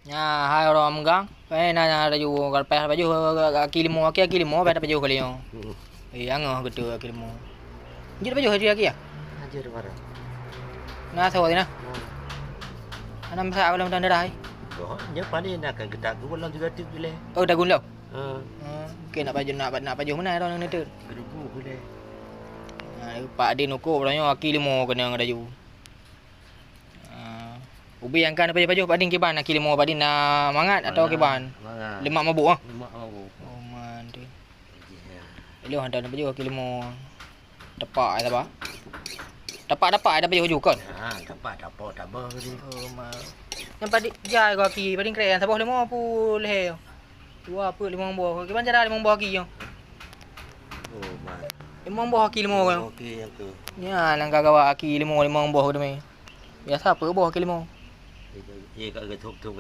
Ya, hai orang menggang. Nanya ada juga kalau peh baju kaki limo pada baju kali yo. Angah gitu kaki limo. Jadi baju hari lagi ya? Hajar barang. Nah, tahu ni nah. Anam sa kalau tanda dah. Oh, nya pani nak kan kita aku lang juga tik boleh. Oh, dah gun lo. Ha. Okey nak baju mana orang ni tu? Gerubu boleh. Pak Din ukur orangnya kaki limo kena ada ju. Ubi yang kan baju Pak Din kiban kaki limo Pak Din nak mangat atau kiban? Mangat. Lemak mabuk ah. Lemak mabuk. Oh man tu. Elok ada baju kaki limo. Tepak apa? Dapat ada baju kan? Ha, dapat tak apa ni. Oh man. Yang Pak Din jai kaki Pak Din keren sabah limo pul he. Dua apa limang buah. Kiban cara limang buah kaki yo. Oh, man. Limang buah kaki limo kan? Okey yang tu. Ya, langkah gawa kaki limang buah tu me. Biasa apa buah kaki limo? Ye kat thuk-thuk